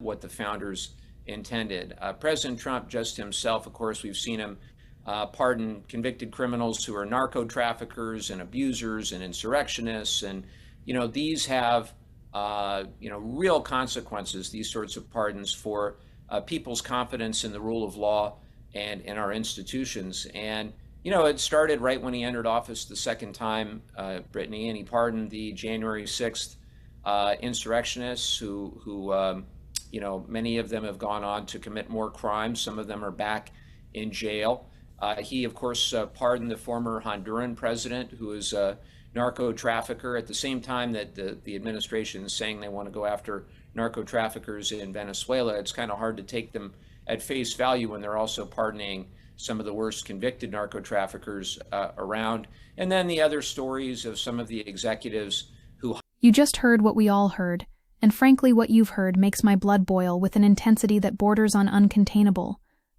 what the founders intended. President Trump just himself, of course, we've seen him pardon convicted criminals who are narco traffickers and abusers and insurrectionists. And, these have, real consequences, these sorts of pardons for people's confidence in the rule of law and in our institutions. And, it started right when he entered office the second time, Brittany, and he pardoned the January 6th insurrectionists who many of them have gone on to commit more crimes. Some of them are back in jail. He, of course, pardoned the former Honduran president, who is a narco trafficker, at the same time that the administration is saying they want to go after narco traffickers in Venezuela. It's kind of hard to take them at face value when they're also pardoning some of the worst convicted narco traffickers around. And then the other stories of some of the executives who... You just heard what we all heard, and frankly what you've heard makes my blood boil with an intensity that borders on uncontainable,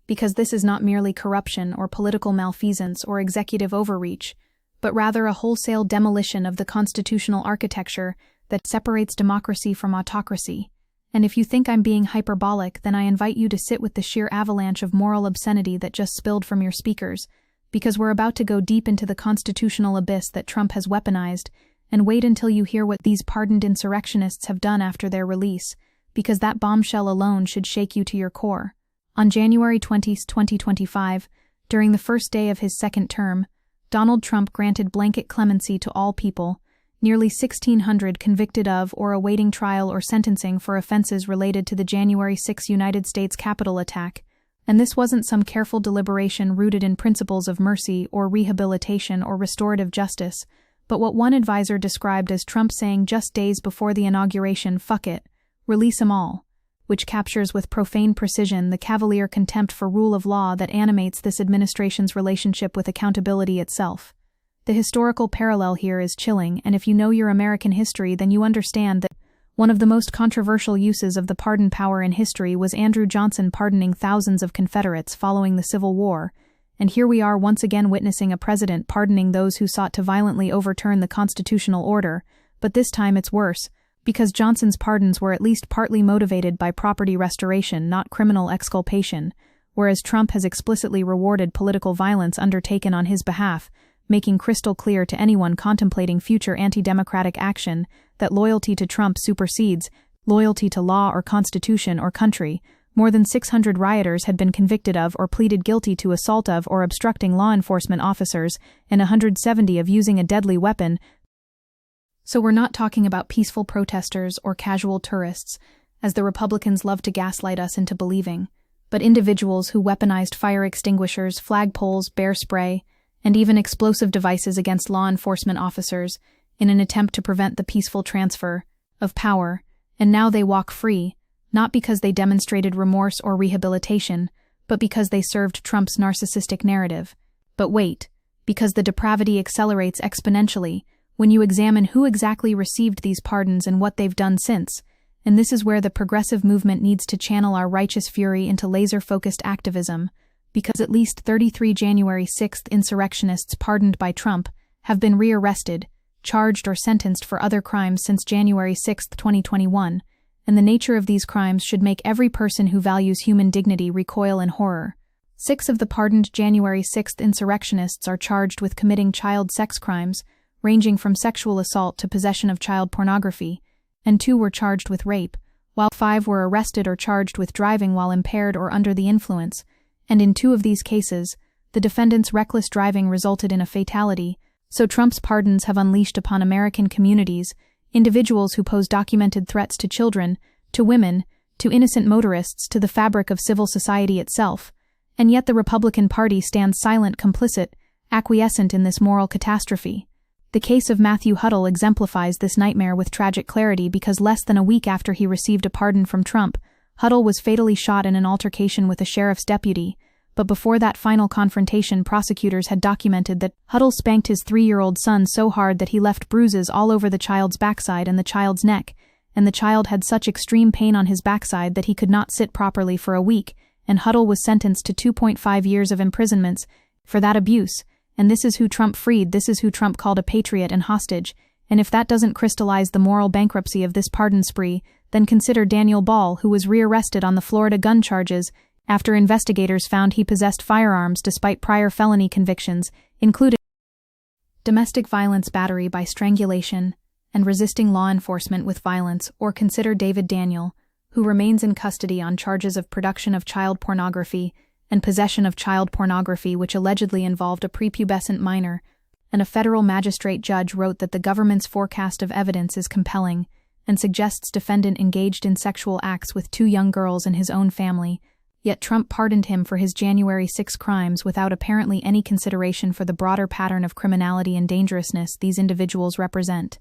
because this is not merely corruption or political malfeasance or executive overreach, but rather a wholesale demolition of the constitutional architecture that separates democracy from autocracy. And if you think I'm being hyperbolic, then I invite you to sit with the sheer avalanche of moral obscenity that just spilled from your speakers, because we're about to go deep into the constitutional abyss that Trump has weaponized, and wait until you hear what these pardoned insurrectionists have done after their release, because that bombshell alone should shake you to your core. On January 20, 2025, during the first day of his second term, Donald Trump granted blanket clemency to all people, nearly 1,600 convicted of or awaiting trial or sentencing for offenses related to the January 6 United States Capitol attack. And this wasn't some careful deliberation rooted in principles of mercy or rehabilitation or restorative justice, but what one advisor described as Trump saying just days before the inauguration, "Fuck it, release 'em all," which captures with profane precision the cavalier contempt for rule of law that animates this administration's relationship with accountability itself. The historical parallel here is chilling, and if you know your American history, then you understand that one of the most controversial uses of the pardon power in history was Andrew Johnson pardoning thousands of Confederates following the Civil War, and here we are once again witnessing a president pardoning those who sought to violently overturn the constitutional order, but this time it's worse, because Johnson's pardons were at least partly motivated by property restoration, not criminal exculpation, whereas Trump has explicitly rewarded political violence undertaken on his behalf, making crystal clear to anyone contemplating future anti-democratic action that loyalty to Trump supersedes loyalty to law or constitution or country. More than 600 rioters had been convicted of or pleaded guilty to assault of or obstructing law enforcement officers, and 170 of using a deadly weapon. So we're not talking about peaceful protesters or casual tourists, as the Republicans love to gaslight us into believing, but individuals who weaponized fire extinguishers, flagpoles, bear spray, and even explosive devices against law enforcement officers in an attempt to prevent the peaceful transfer of power, and now they walk free, not because they demonstrated remorse or rehabilitation, but because they served Trump's narcissistic narrative. But wait, because the depravity accelerates exponentially when you examine who exactly received these pardons and what they've done since, and this is where the progressive movement needs to channel our righteous fury into laser-focused activism, because at least 33 January 6th insurrectionists pardoned by Trump have been rearrested, charged or sentenced for other crimes since January 6, 2021, and the nature of these crimes should make every person who values human dignity recoil in horror. 6 of the pardoned January 6th insurrectionists are charged with committing child sex crimes, ranging from sexual assault to possession of child pornography, and 2 were charged with rape, while 5 were arrested or charged with driving while impaired or under the influence, and in 2 of these cases, the defendant's reckless driving resulted in a fatality. So Trump's pardons have unleashed upon American communities individuals who pose documented threats to children, to women, to innocent motorists, to the fabric of civil society itself. And yet the Republican Party stands silent, complicit, acquiescent in this moral catastrophe. The case of Matthew Huddle exemplifies this nightmare with tragic clarity because less than a week after he received a pardon from Trump, Huddle was fatally shot in an altercation with a sheriff's deputy, but before that final confrontation, prosecutors had documented that Huddle spanked his 3-year-old son so hard that he left bruises all over the child's backside and the child's neck, and the child had such extreme pain on his backside that he could not sit properly for a week, and Huddle was sentenced to 2.5 years of imprisonment for that abuse. And this is who Trump freed, this is who Trump called a patriot and hostage, And if that doesn't crystallize the moral bankruptcy of this pardon spree, then consider Daniel Ball, who was rearrested on the Florida gun charges after investigators found he possessed firearms despite prior felony convictions, including domestic violence battery by strangulation and resisting law enforcement with violence. Or consider David Daniel, who remains in custody on charges of production of child pornography and possession of child pornography which allegedly involved a prepubescent minor, and a federal magistrate judge wrote that the government's forecast of evidence is compelling and suggests defendant engaged in sexual acts with 2 young girls in his own family, yet Trump pardoned him for his January 6 crimes without apparently any consideration for the broader pattern of criminality and dangerousness these individuals represent.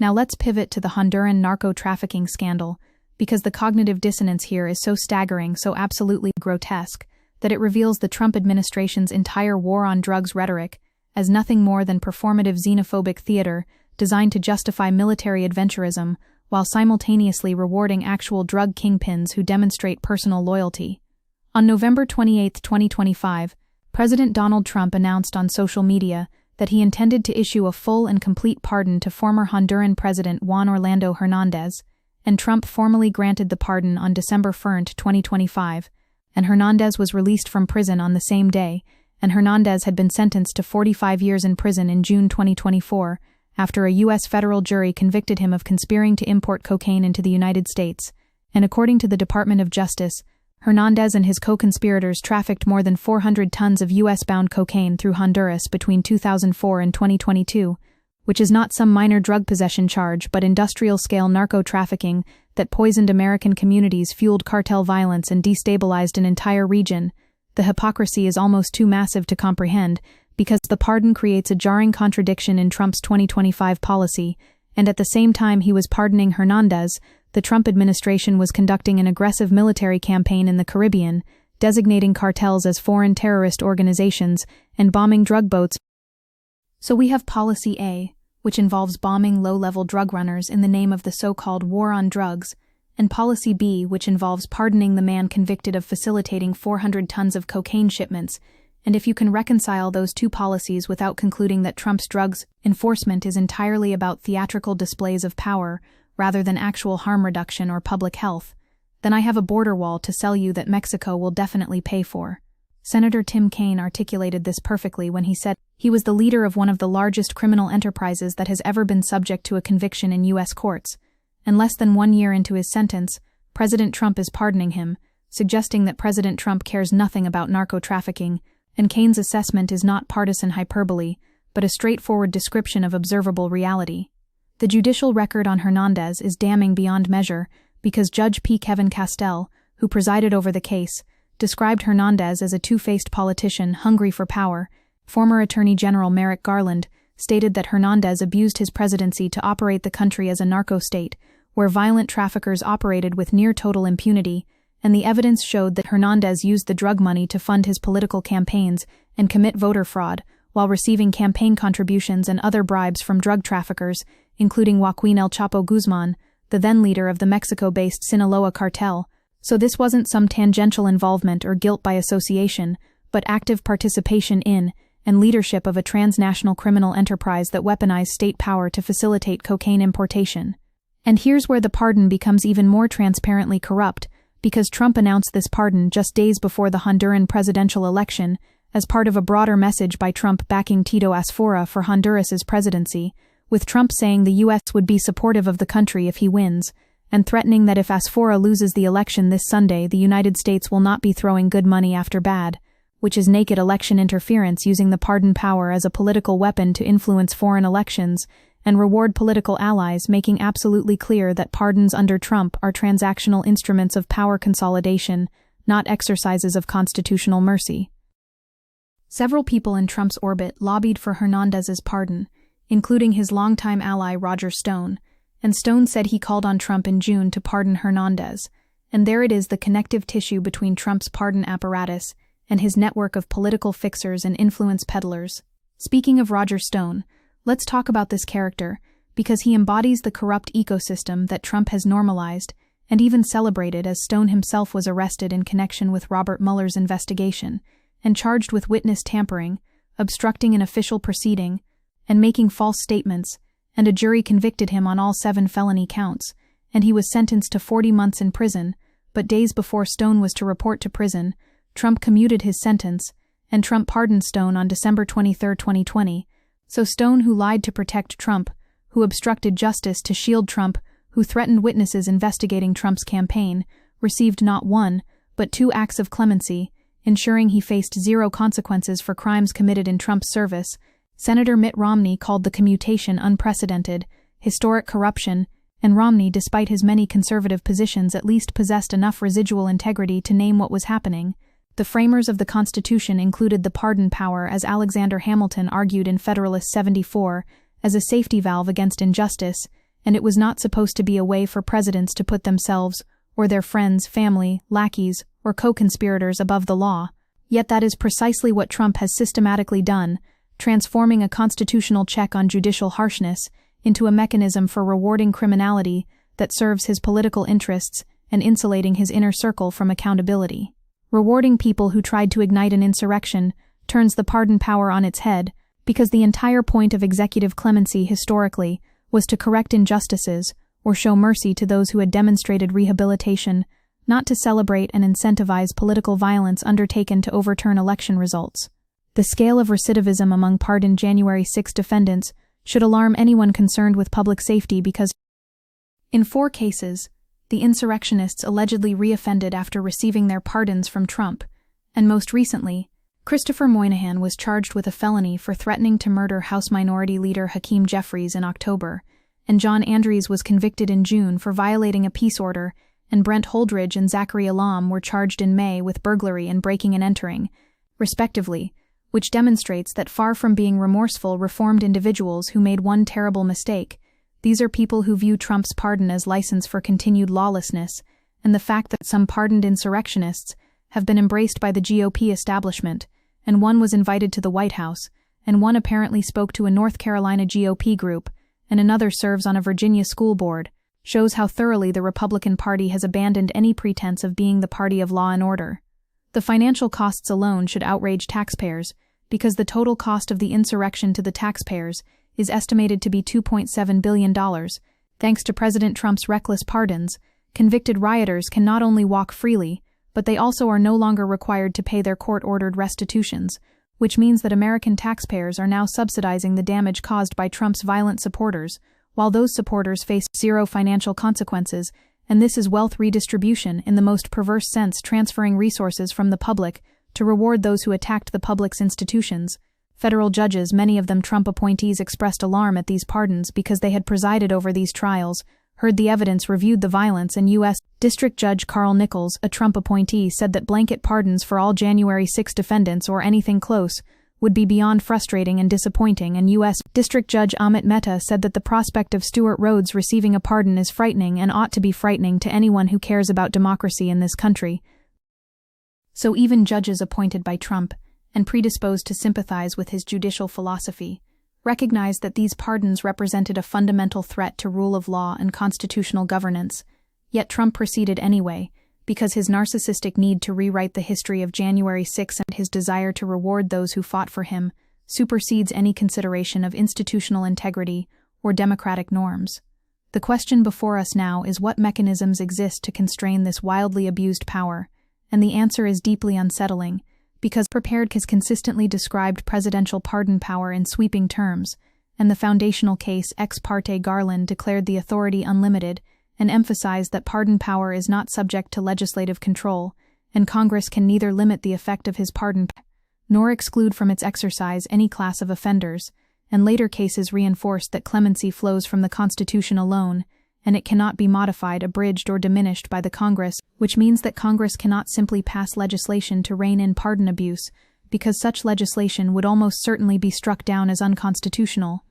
Now let's pivot to the Honduran narco trafficking scandal, because the cognitive dissonance here is so staggering, so absolutely grotesque, that it reveals the Trump administration's entire war on drugs rhetoric as nothing more than performative xenophobic theater designed to justify military adventurism while simultaneously rewarding actual drug kingpins who demonstrate personal loyalty. On November 28, 2025, President Donald Trump announced on social media that he intended to issue a full and complete pardon to former Honduran President Juan Orlando Hernandez, and Trump formally granted the pardon on December 1, 2025, and Hernandez was released from prison on the same day, and Hernandez had been sentenced to 45 years in prison in June 2024 after a U.S. federal jury convicted him of conspiring to import cocaine into the United States, and according to the Department of Justice, Hernandez and his co-conspirators trafficked more than 400 tons of U.S.-bound cocaine through Honduras between 2004 and 2022, which is not some minor drug possession charge but industrial-scale narco-trafficking that poisoned American communities, fueled cartel violence, and destabilized an entire region. The hypocrisy is almost too massive to comprehend, because the pardon creates a jarring contradiction in Trump's 2025 policy, and at the same time he was pardoning Hernandez, the Trump administration was conducting an aggressive military campaign in the Caribbean, designating cartels as foreign terrorist organizations and bombing drug boats. So we have Policy A, which involves bombing low-level drug runners in the name of the so-called war on drugs, and Policy B, which involves pardoning the man convicted of facilitating 400 tons of cocaine shipments. And if you can reconcile those two policies without concluding that Trump's drugs enforcement is entirely about theatrical displays of power rather than actual harm reduction or public health, then I have a border wall to sell you that Mexico will definitely pay for. Senator Tim Kaine articulated this perfectly when he said he was the leader of one of the largest criminal enterprises that has ever been subject to a conviction in U.S. courts, and less than 1 year into his sentence, President Trump is pardoning him, suggesting that President Trump cares nothing about narco-trafficking, and Kaine's assessment is not partisan hyperbole, but a straightforward description of observable reality. The judicial record on Hernandez is damning beyond measure because Judge P. Kevin Castell, who presided over the case, described Hernandez as a two-faced politician hungry for power. Former Attorney General Merrick Garland stated that Hernandez abused his presidency to operate the country as a narco-state, where violent traffickers operated with near-total impunity, and the evidence showed that Hernandez used the drug money to fund his political campaigns and commit voter fraud, while receiving campaign contributions and other bribes from drug traffickers, including Joaquin El Chapo Guzman, the then leader of the Mexico-based Sinaloa cartel. So this wasn't some tangential involvement or guilt by association, but active participation in and leadership of a transnational criminal enterprise that weaponized state power to facilitate cocaine importation. And here's where the pardon becomes even more transparently corrupt, because Trump announced this pardon just days before the Honduran presidential election as part of a broader message by Trump backing Tito Asfora for Honduras's presidency, with Trump saying the U.S. would be supportive of the country if he wins, and threatening that if Asfora loses the election this Sunday, the United States will not be throwing good money after bad, which is naked election interference using the pardon power as a political weapon to influence foreign elections and reward political allies, making absolutely clear that pardons under Trump are transactional instruments of power consolidation, not exercises of constitutional mercy. Several people in Trump's orbit lobbied for Hernandez's pardon, including his longtime ally Roger Stone, and Stone said he called on Trump in June to pardon Hernandez, and there it is, the connective tissue between Trump's pardon apparatus and his network of political fixers and influence peddlers. Speaking of Roger Stone, let's talk about this character, because he embodies the corrupt ecosystem that Trump has normalized and even celebrated, as Stone himself was arrested in connection with Robert Mueller's investigation and charged with witness tampering, obstructing an official proceeding, and making false statements, and a jury convicted him on all 7 felony counts, and he was sentenced to 40 months in prison. But days before Stone was to report to prison, Trump commuted his sentence, and Trump pardoned Stone on December 23, 2020. So Stone, who lied to protect Trump, who obstructed justice to shield Trump, who threatened witnesses investigating Trump's campaign, received not 1, but 2 acts of clemency, ensuring he faced 0 consequences for crimes committed in Trump's service. Senator Mitt Romney called the commutation unprecedented, historic corruption, and Romney, despite his many conservative positions, at least possessed enough residual integrity to name what was happening. The framers of the Constitution included the pardon power, as Alexander Hamilton argued in Federalist 74, as a safety valve against injustice, and it was not supposed to be a way for presidents to put themselves, or their friends, family, lackeys, or co-conspirators above the law. Yet that is precisely what Trump has systematically done, transforming a constitutional check on judicial harshness into a mechanism for rewarding criminality that serves his political interests and insulating his inner circle from accountability. Rewarding people who tried to ignite an insurrection turns the pardon power on its head, because the entire point of executive clemency historically was to correct injustices or show mercy to those who had demonstrated rehabilitation, not to celebrate and incentivize political violence undertaken to overturn election results. The scale of recidivism among pardoned January 6 defendants should alarm anyone concerned with public safety, because in 4 cases, the insurrectionists allegedly reoffended after receiving their pardons from Trump, and most recently, Christopher Moynihan was charged with a felony for threatening to murder House Minority Leader Hakeem Jeffries in October, and John Andrews was convicted in June for violating a peace order, and Brent Holdridge and Zachary Alam were charged in May with burglary and breaking and entering, respectively, which demonstrates that far from being remorseful, reformed individuals who made one terrible mistake, these are people who view Trump's pardon as license for continued lawlessness, and the fact that some pardoned insurrectionists have been embraced by the GOP establishment, and one was invited to the White House, and one apparently spoke to a North Carolina GOP group, and another serves on a Virginia school board, shows how thoroughly the Republican Party has abandoned any pretense of being the party of law and order. The financial costs alone should outrage taxpayers, because the total cost of the insurrection to the taxpayers is estimated to be $2.7 billion. Thanks to President Trump's reckless pardons, convicted rioters can not only walk freely, but they also are no longer required to pay their court-ordered restitutions, which means that American taxpayers are now subsidizing the damage caused by Trump's violent supporters, while those supporters face 0 financial consequences, and this is wealth redistribution in the most perverse sense, transferring resources from the public to reward those who attacked the public's institutions. Federal judges, many of them Trump appointees, expressed alarm at these pardons because they had presided over these trials, heard the evidence, reviewed the violence, and U.S. District Judge Carl Nichols, a Trump appointee, said that blanket pardons for all January 6 defendants or anything close would be beyond frustrating and disappointing, and U.S. District Judge Amit Mehta said that the prospect of Stewart Rhodes receiving a pardon is frightening and ought to be frightening to anyone who cares about democracy in this country. So even judges appointed by Trump, and predisposed to sympathize with his judicial philosophy, recognized that these pardons represented a fundamental threat to rule of law and constitutional governance. Yet Trump proceeded anyway, because his narcissistic need to rewrite the history of January 6 and his desire to reward those who fought for him supersedes any consideration of institutional integrity or democratic norms. The question before us now is what mechanisms exist to constrain this wildly abused power, and the answer is deeply unsettling, because prepared has consistently described presidential pardon power in sweeping terms, and the foundational case Ex parte Garland declared the authority unlimited and emphasized that pardon power is not subject to legislative control, and Congress can neither limit the effect of his pardon nor exclude from its exercise any class of offenders, and later cases reinforced that clemency flows from the Constitution alone, and it cannot be modified, abridged, or diminished by the Congress, which means that Congress cannot simply pass legislation to rein in pardon abuse, because such legislation would almost certainly be struck down as unconstitutional.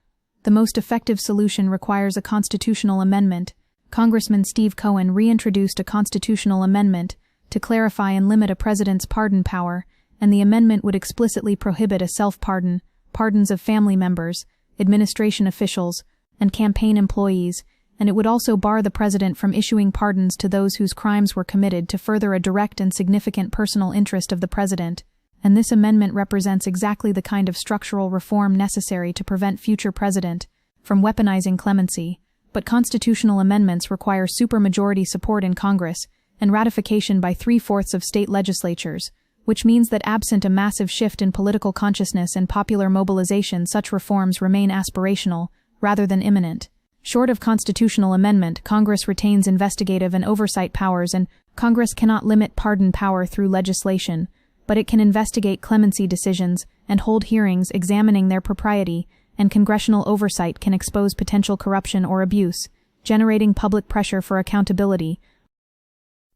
The most effective solution requires a constitutional amendment. Congressman Steve Cohen reintroduced a constitutional amendment to clarify and limit a president's pardon power, and the amendment would explicitly prohibit a self-pardon, pardons of family members, administration officials, and campaign employees, and it would also bar the president from issuing pardons to those whose crimes were committed to further a direct and significant personal interest of the president. And this amendment represents exactly the kind of structural reform necessary to prevent future President from weaponizing clemency, but constitutional amendments require supermajority support in Congress and ratification by 3/4 of state legislatures, which means that absent a massive shift in political consciousness and popular mobilization, such reforms remain aspirational rather than imminent. Short of constitutional amendment, Congress retains investigative and oversight powers, and Congress cannot limit pardon power through legislation, but it can investigate clemency decisions and hold hearings examining their propriety, and congressional oversight can expose potential corruption or abuse, generating public pressure for accountability,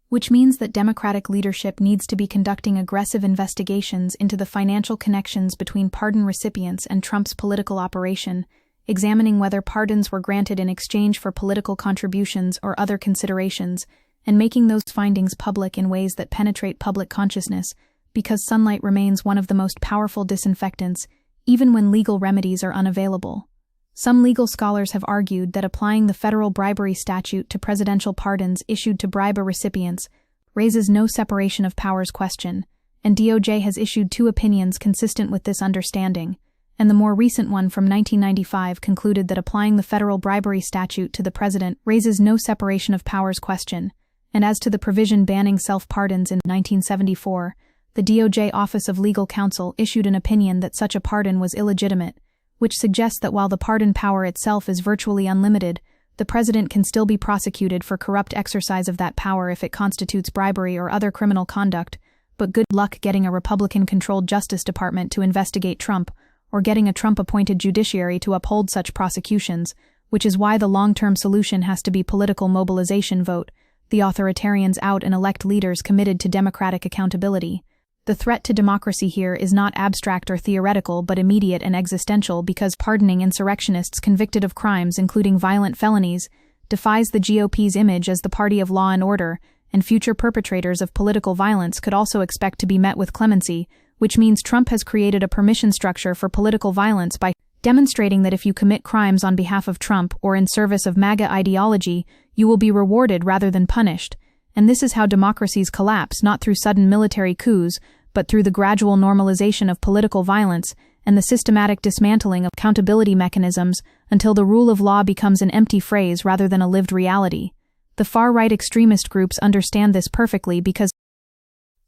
which means that Democratic leadership needs to be conducting aggressive investigations into the financial connections between pardon recipients and Trump's political operation, examining whether pardons were granted in exchange for political contributions or other considerations, and making those findings public in ways that penetrate public consciousness, because sunlight remains one of the most powerful disinfectants, even when legal remedies are unavailable. Some legal scholars have argued that applying the federal bribery statute to presidential pardons issued to bribe recipients raises no separation of powers question, and DOJ has issued 2 opinions consistent with this understanding, and the more recent one from 1995 concluded that applying the federal bribery statute to the president raises no separation of powers question, and as to the provision banning self-pardons in 1974, the DOJ Office of Legal Counsel issued an opinion that such a pardon was illegitimate, which suggests that while the pardon power itself is virtually unlimited, the president can still be prosecuted for corrupt exercise of that power if it constitutes bribery or other criminal conduct, but good luck getting a Republican-controlled Justice Department to investigate Trump, or getting a Trump-appointed judiciary to uphold such prosecutions, which is why the long-term solution has to be political mobilization vote, the authoritarians out and elect leaders committed to democratic accountability. The threat to democracy here is not abstract or theoretical but immediate and existential, because pardoning insurrectionists convicted of crimes including violent felonies defies the GOP's image as the party of law and order, and future perpetrators of political violence could also expect to be met with clemency, which means Trump has created a permission structure for political violence by demonstrating that if you commit crimes on behalf of Trump or in service of MAGA ideology, you will be rewarded rather than punished. And this is how democracies collapse, not through sudden military coups, but through the gradual normalization of political violence and the systematic dismantling of accountability mechanisms until the rule of law becomes an empty phrase rather than a lived reality. The far-right extremist groups understand this perfectly because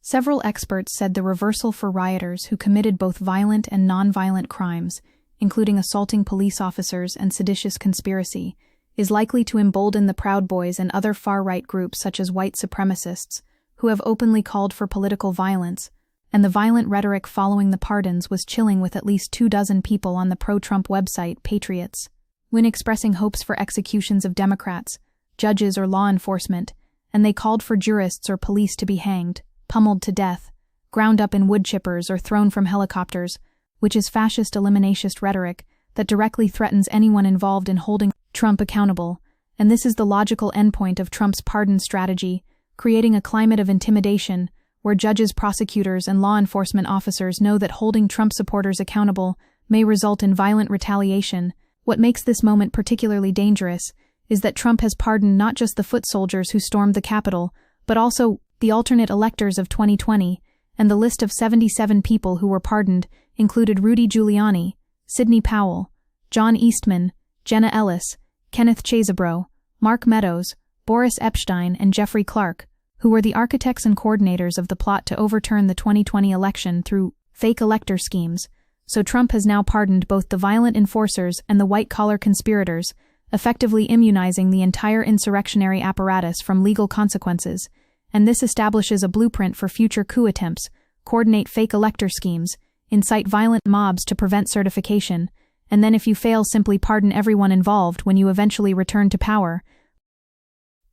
several experts said the reversal for rioters who committed both violent and non-violent crimes, including assaulting police officers and seditious conspiracy, is likely to embolden the Proud Boys and other far-right groups such as white supremacists, who have openly called for political violence, and the violent rhetoric following the pardons was chilling with at least 24 people on the pro-Trump website, Patriots, when expressing hopes for executions of Democrats, judges or law enforcement, and they called for jurists or police to be hanged, pummeled to death, ground up in wood chippers or thrown from helicopters, which is fascist eliminationist rhetoric that directly threatens anyone involved in holding Trump accountable, and this is the logical endpoint of Trump's pardon strategy, creating a climate of intimidation where judges, prosecutors, and law enforcement officers know that holding Trump supporters accountable may result in violent retaliation. What makes this moment particularly dangerous is that Trump has pardoned not just the foot soldiers who stormed the Capitol, but also the alternate electors of 2020, and the list of 77 people who were pardoned included Rudy Giuliani, Sidney Powell, John Eastman, Jenna Ellis, Kenneth Chesebro, Mark Meadows, Boris Epshteyn, and Jeffrey Clark, who were the architects and coordinators of the plot to overturn the 2020 election through fake elector schemes. So Trump has now pardoned both the violent enforcers and the white-collar conspirators, effectively immunizing the entire insurrectionary apparatus from legal consequences, and this establishes a blueprint for future coup attempts, coordinate fake elector schemes, incite violent mobs to prevent certification, and then if you fail, simply pardon everyone involved when you eventually return to power.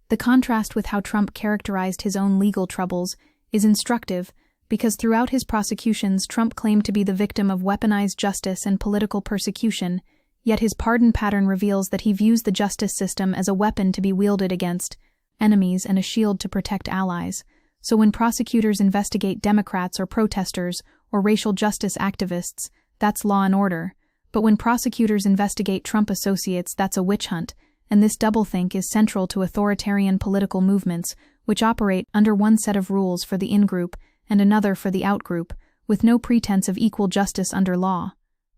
The contrast with how Trump characterized his own legal troubles is instructive, because throughout his prosecutions, Trump claimed to be the victim of weaponized justice and political persecution, yet his pardon pattern reveals that he views the justice system as a weapon to be wielded against enemies and a shield to protect allies. So when prosecutors investigate Democrats or protesters or racial justice activists, that's law and order. But when prosecutors investigate Trump associates, that's a witch hunt, and this doublethink is central to authoritarian political movements, which operate under one set of rules for the in-group and another for the out-group, with no pretense of equal justice under law.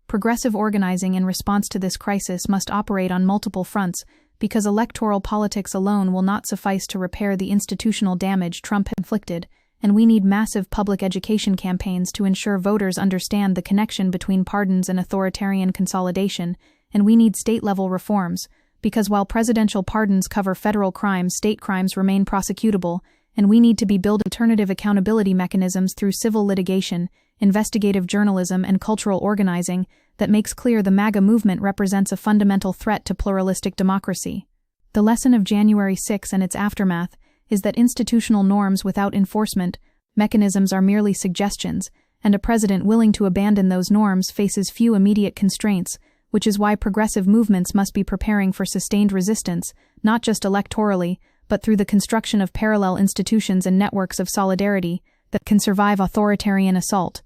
Progressive organizing in response to this crisis must operate on multiple fronts, because electoral politics alone will not suffice to repair the institutional damage Trump inflicted, and we need massive public education campaigns to ensure voters understand the connection between pardons and authoritarian consolidation, and we need state-level reforms, because while presidential pardons cover federal crimes, state crimes remain prosecutable, and we need to build alternative accountability mechanisms through civil litigation, investigative journalism, and cultural organizing that makes clear the MAGA movement represents a fundamental threat to pluralistic democracy. The lesson of January 6 and its aftermath is that institutional norms without enforcement mechanisms are merely suggestions, and a president willing to abandon those norms faces few immediate constraints, which is why progressive movements must be preparing for sustained resistance, not just electorally, but through the construction of parallel institutions and networks of solidarity that can survive authoritarian assault.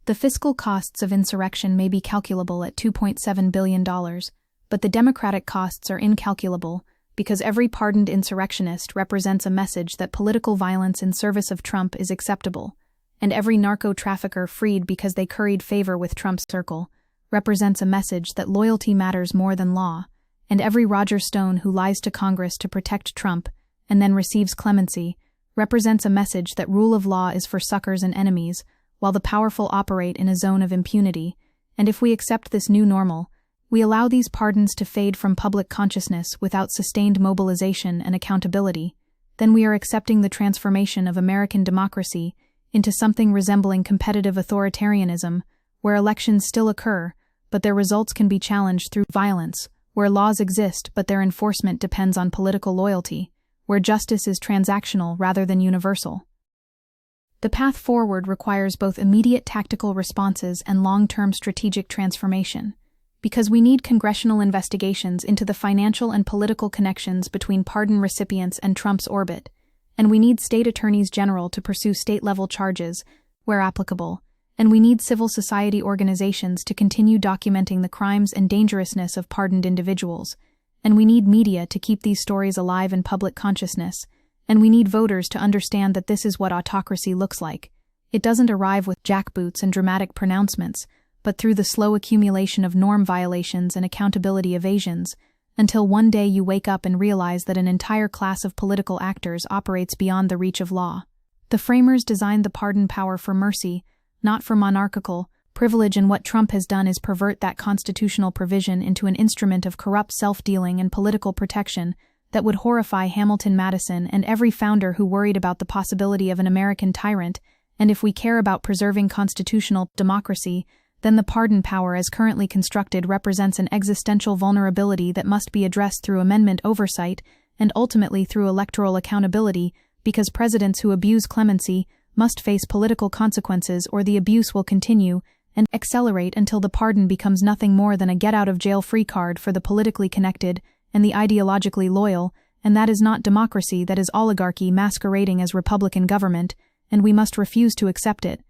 The fiscal costs of insurrection may be calculable at $2.7 billion, but the democratic costs are incalculable, because every pardoned insurrectionist represents a message that political violence in service of Trump is acceptable, and every narco trafficker freed because they curried favor with Trump's circle represents a message that loyalty matters more than law, and every Roger Stone who lies to Congress to protect Trump and then receives clemency represents a message that rule of law is for suckers and enemies, while the powerful operate in a zone of impunity. And if we accept this new normal, we allow these pardons to fade from public consciousness without sustained mobilization and accountability, then we are accepting the transformation of American democracy into something resembling competitive authoritarianism, where elections still occur, but their results can be challenged through violence, where laws exist but their enforcement depends on political loyalty, where justice is transactional rather than universal. The path forward requires both immediate tactical responses and long-term strategic transformation, because we need congressional investigations into the financial and political connections between pardon recipients and Trump's orbit, and we need state attorneys general to pursue state-level charges, where applicable, and we need civil society organizations to continue documenting the crimes and dangerousness of pardoned individuals, and we need media to keep these stories alive in public consciousness, and we need voters to understand that this is what autocracy looks like. It doesn't arrive with jackboots and dramatic pronouncements, but through the slow accumulation of norm violations and accountability evasions, until one day you wake up and realize that an entire class of political actors operates beyond the reach of law. The framers designed the pardon power for mercy, not for monarchical privilege, and what Trump has done is pervert that constitutional provision into an instrument of corrupt self-dealing and political protection that would horrify Hamilton Madison and every founder who worried about the possibility of an American tyrant. And if we care about preserving constitutional democracy, then the pardon power as currently constructed represents an existential vulnerability that must be addressed through amendment oversight and ultimately through electoral accountability, because presidents who abuse clemency must face political consequences, or the abuse will continue and accelerate until the pardon becomes nothing more than a get-out-of-jail-free card for the politically connected and the ideologically loyal, and that is not democracy, that is oligarchy masquerading as Republican government, and we must refuse to accept it.